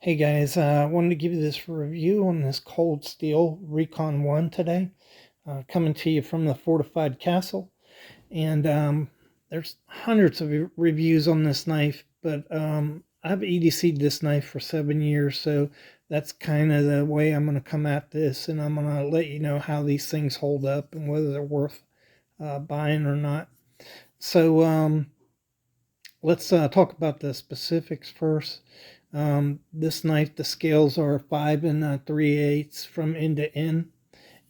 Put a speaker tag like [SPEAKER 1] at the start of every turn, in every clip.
[SPEAKER 1] Hey guys, I wanted to give you this review on this cold steel Recon 1 today. Coming to you from the fortified castle. And there's hundreds of reviews on this knife, but I've EDC'd this knife for 7 years, so that's kind of the way I'm going to come at this, and I'm going to let you know how these things hold up and whether they're worth buying or not. So let's talk about the specifics first. This knife, the scales are 5 and 3/8 from end to end,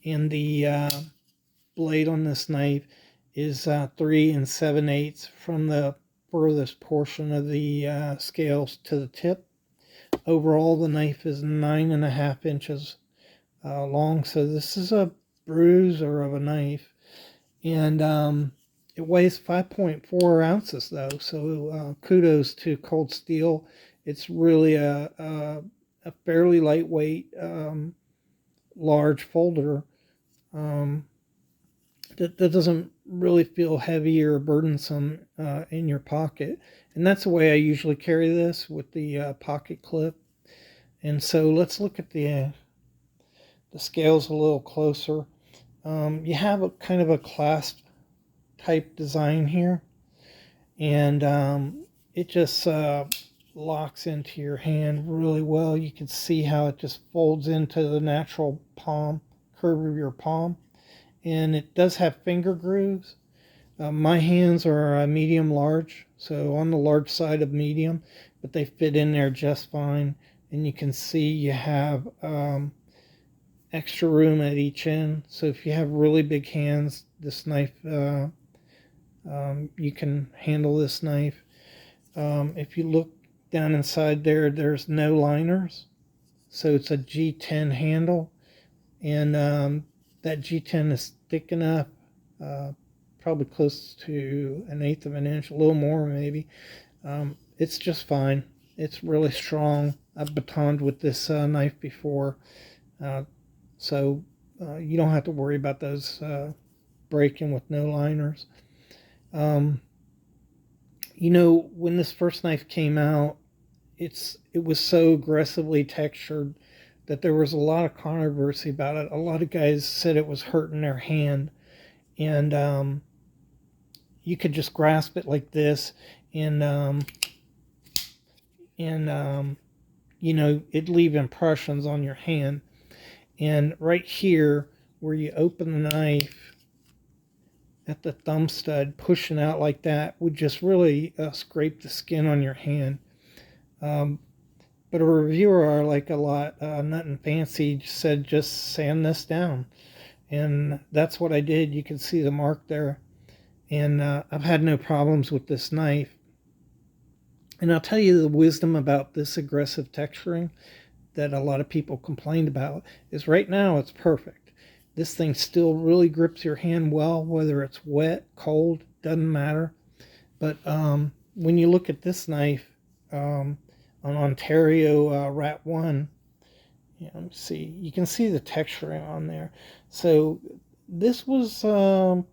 [SPEAKER 1] and the blade on this knife is 3 and 7/8 from the furthest portion of the scales to the tip. Overall, the knife is 9.5 inches long, so this is a bruiser of a knife, and it weighs 5.4 ounces though, so kudos to Cold Steel. It's really a fairly lightweight, large folder um, that doesn't really feel heavy or burdensome in your pocket. And that's the way I usually carry this, with the pocket clip. And so let's look at the scales a little closer. You have a kind of a clasp type design here, and it just locks into your hand really well. You can see how it just folds into the natural palm curve of your palm, and it does have finger grooves. My hands are medium large, so on the large side of medium, but they fit in there just fine. And you can see you have extra room at each end, so if you have really big hands, this knife you can handle this knife. If you look down inside there, there's no liners, so it's a G10 handle, and that G10 is thick enough, probably close to 1/8 of an inch, a little more maybe. It's just fine. It's really strong. I've batoned with this knife before, uh, so you don't have to worry about those breaking with no liners. Um, when this first knife came out, it was so aggressively textured that there was a lot of controversy about it. A lot of guys said it was hurting their hand, and you could just grasp it like this, and and it'd leave impressions on your hand. And right here, where you open the knife at the thumb stud, pushing out like that would just really scrape the skin on your hand. Um, but a reviewer I like a lot, nothing fancy, said just sand this down, and that's what I did. You can see the mark there, and I've had no problems with this knife. And I'll tell you the wisdom about this aggressive texturing that a lot of people complained about is right now it's perfect. This thing still really grips your hand well, whether it's wet, cold, doesn't matter. But when you look at this knife on Ontario Rat 1, you can see the texturing on there. So this was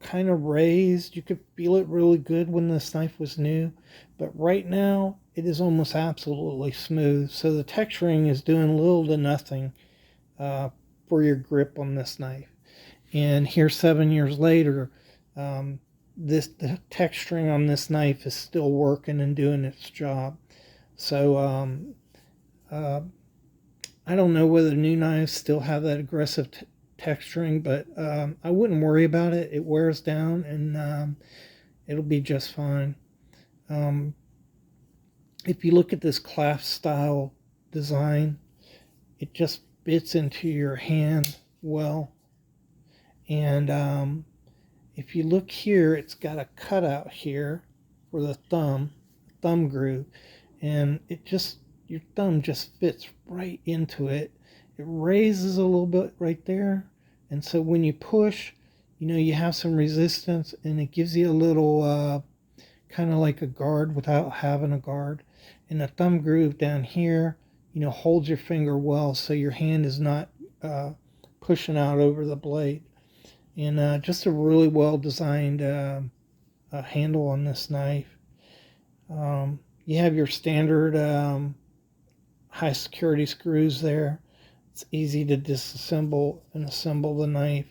[SPEAKER 1] kind of raised. You could feel it really good when this knife was new, but right now it is almost absolutely smooth. So the texturing is doing little to nothing uh, for your grip on this knife. And here, 7 years later, the texturing on this knife is still working and doing its job. So uh, I don't know whether new knives still have that aggressive texturing, but I wouldn't worry about it. It wears down, and it'll be just fine. Um, if you look at this clasp style design, it just fits into your hand well. And if you look here, it's got a cutout here for the thumb groove, and your thumb just fits right into it. It raises a little bit right there, and so when you push, you have some resistance, and it gives you a little kind of like a guard without having a guard. And the thumb groove down here, holds your finger well, so your hand is not pushing out over the blade. And just a really well designed handle on this knife. You have your standard high security screws there. It's easy to disassemble and assemble the knife.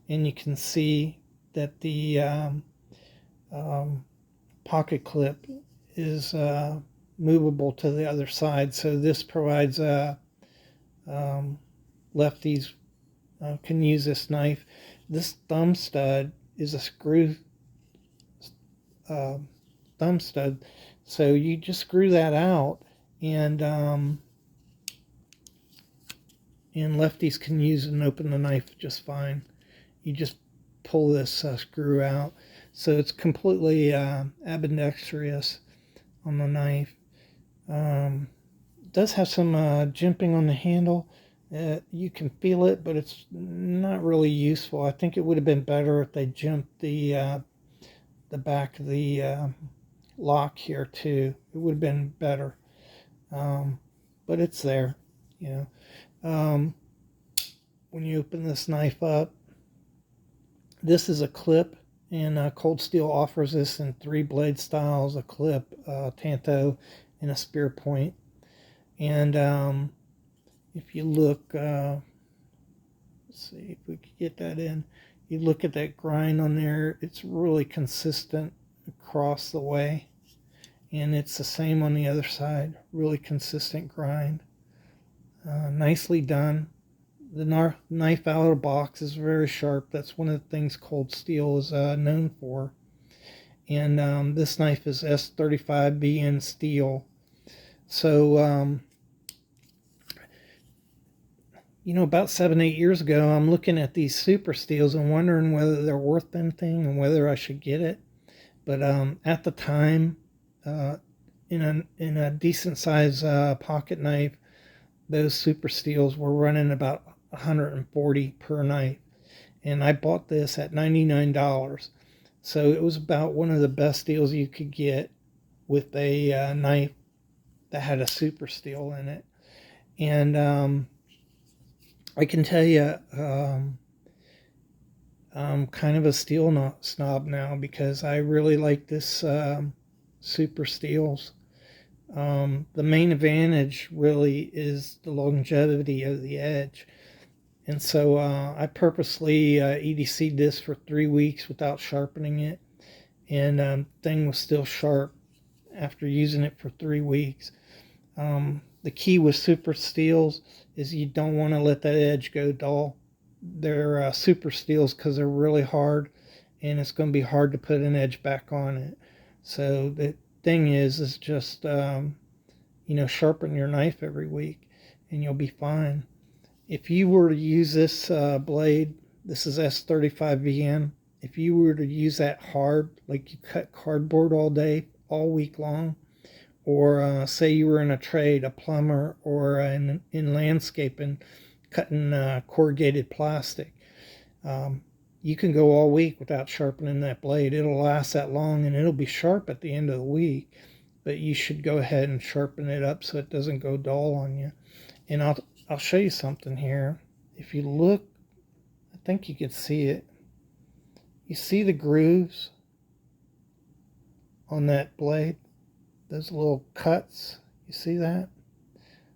[SPEAKER 1] And you can see that the pocket clip is movable to the other side. So this provides lefties can use this knife. This thumb stud is a screw thumb stud, so you just screw that out, and lefties can use it and open the knife just fine. You just pull this screw out, so it's completely ambidextrous on the knife. It does have some jimping on the handle. You can feel it, but it's not really useful. I think it would have been better if they jimped the back of the lock here too. It would have been better, but it's there. You know, when you open this knife up, this is a clip, and Cold Steel offers this in 3 blade styles: a clip, tanto, and a spear point. And if you look, let's see if we could get that in. You look at that grind on there, it's really consistent across the way. And it's the same on the other side, really consistent grind. Nicely done. The knife out of the box is very sharp. That's one of the things Cold Steel is known for. And this knife is S35BN steel. So, about 7-8 years ago, I'm looking at these super steels and wondering whether they're worth anything and whether I should get it. But at the time, in a decent size pocket knife, those super steels were running about $140 per knife, and I bought this at $99. So it was about one of the best deals you could get with a knife that had a super steel in it. And I can tell you, I'm kind of a steel snob now because I really like this super steels. The main advantage really is the longevity of the edge. And so I purposely EDC'd this for 3 weeks without sharpening it. And thing was still sharp after using it for 3 weeks. The key with super steels is you don't want to let that edge go dull. They're super steels because they're really hard, and it's going to be hard to put an edge back on it. So the thing is just sharpen your knife every week, and you'll be fine. If you were to use this blade, this is S35VN. If you were to use that hard, like you cut cardboard all day, all week long, or say you were in a trade, a plumber, or in landscaping, cutting corrugated plastic, you can go all week without sharpening that blade. It'll last that long, and it'll be sharp at the end of the week, but you should go ahead and sharpen it up so it doesn't go dull on you. And I'll show you something here. If you look, I think you can see it. You see the grooves on that blade? Those little cuts, you see that?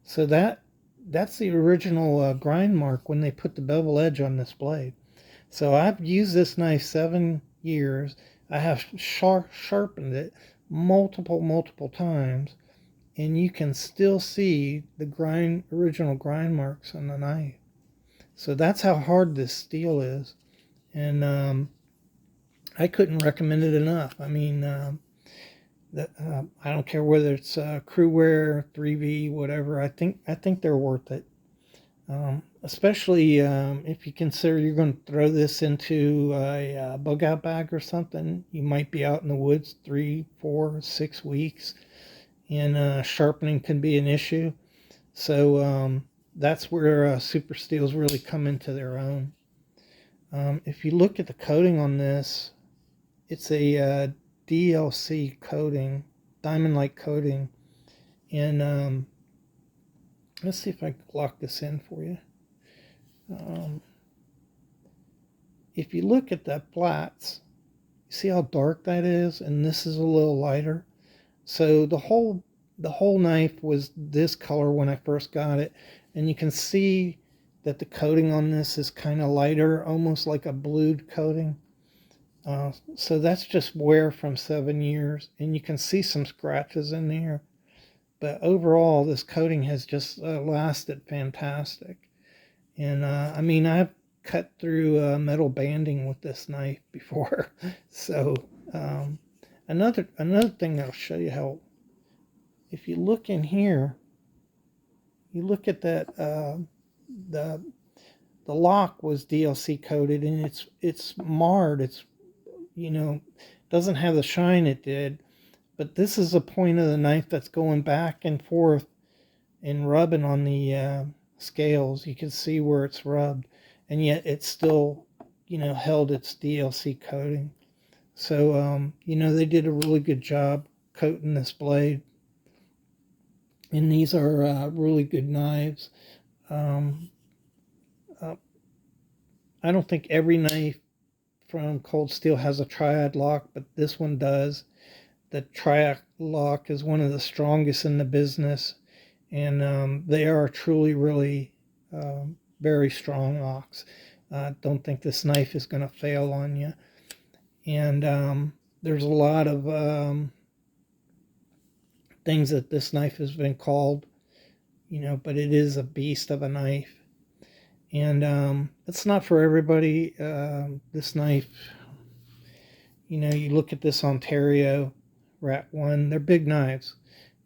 [SPEAKER 1] So that's the original grind mark when they put the bevel edge on this blade. So I've used this knife 7 years. I have sharpened it multiple times, and you can still see the original grind marks on the knife. So that's how hard this steel is, and I couldn't recommend it enough. I mean, I don't care whether it's crew wear, 3V, whatever. I think they're worth it. Especially if you consider you're going to throw this into a bug out bag or something. You might be out in the woods 3, 4, 6 weeks, and sharpening can be an issue. So that's where super steels really come into their own. If you look at the coating on this, it's a DLC coating, diamond-like coating, and let's see if I can lock this in for you. If you look at the flats, you see how dark that is, and this is a little lighter. So the whole the whole knife was this color when I first got it, and you can see that the coating on this is kind of lighter, almost like a blued coating. So that's just wear from 7 years, and you can see some scratches in there. But overall, this coating has just lasted fantastic. And I mean, I've cut through metal banding with this knife before. So um, another thing I'll show you how, if you look in here, you look at that the the lock was DLC coated, and it's marred. It's, you know, doesn't have the shine it did. But this is the point of the knife that's going back and forth and rubbing on the scales. You can see where it's rubbed, and yet it's still, held its DLC coating. So, they did a really good job coating this blade. And these are really good knives. Um, uh, I don't think every knife from Cold Steel has a triad lock, but this one does. The triad lock is one of the strongest in the business, and they are truly, really very strong locks. I don't think this knife is going to fail on you. And there's a lot of things that this knife has been called, but it is a beast of a knife. And it's not for everybody. This knife, you look at this Ontario Rat 1, they're big knives.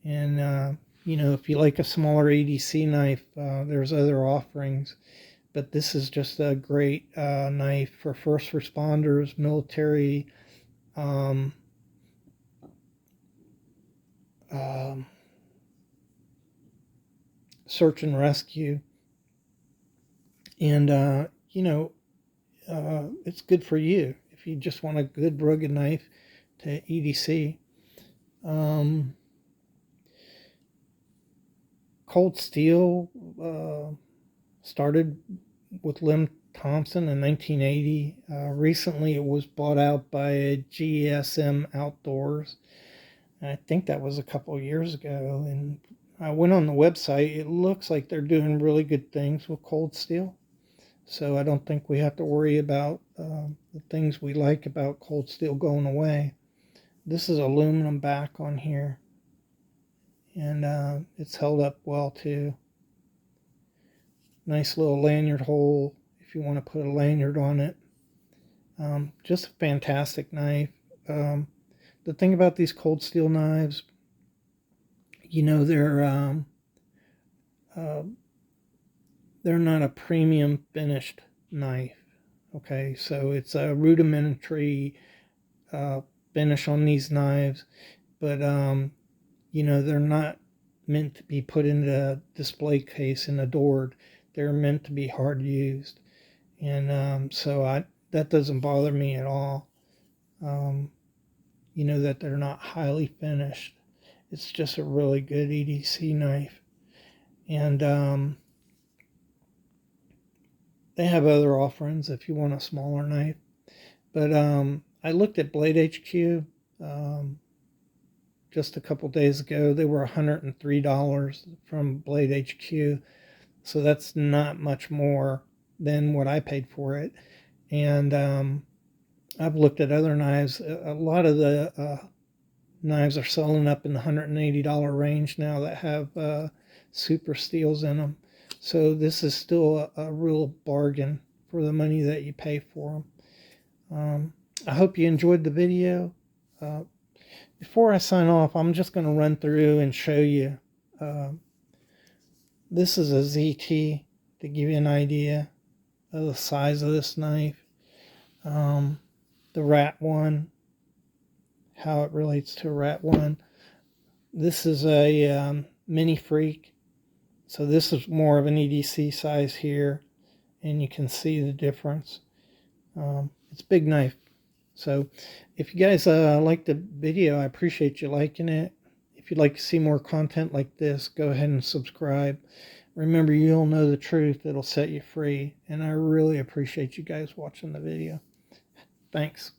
[SPEAKER 1] And, if you like a smaller EDC knife, there's other offerings. But this is just a great knife for first responders, military, um, search and rescue. And, it's good for you if you just want a good rugged knife to EDC. Cold Steel started with Lim Thompson in 1980. Recently, it was bought out by GSM Outdoors. I think that was a couple of years ago. And I went on the website. It looks like they're doing really good things with Cold Steel. So I don't think we have to worry about the things we like about Cold Steel going away. This is aluminum back on here, and it's held up well too. Nice little lanyard hole if you want to put a lanyard on it. Just a fantastic knife. The thing about these Cold Steel knives, they're not a premium finished knife. Okay, so it's a rudimentary finish on these knives, but they're not meant to be put in a display case and adored. They're meant to be hard used, and so that doesn't bother me at all. That they're not highly finished. It's just a really good EDC knife, and they have other offerings if you want a smaller knife. But I looked at Blade HQ just a couple days ago. They were $103 from Blade HQ. So that's not much more than what I paid for it. And I've looked at other knives. A lot of the knives are selling up in the $180 range now that have super steels in them. So this is still a real bargain for the money that you pay for them. I hope you enjoyed the video. Before I sign off, I'm just going to run through and show you. This is a ZT to give you an idea of the size of this knife. The Rat 1, how it relates to a Rat 1. This is a Mini Freak. So this is more of an EDC size here, and you can see the difference. It's a big knife. So if you guys like the video, I appreciate you liking it. If you'd like to see more content like this, go ahead and subscribe. Remember, you'll know the truth. It'll set you free. And I really appreciate you guys watching the video. Thanks.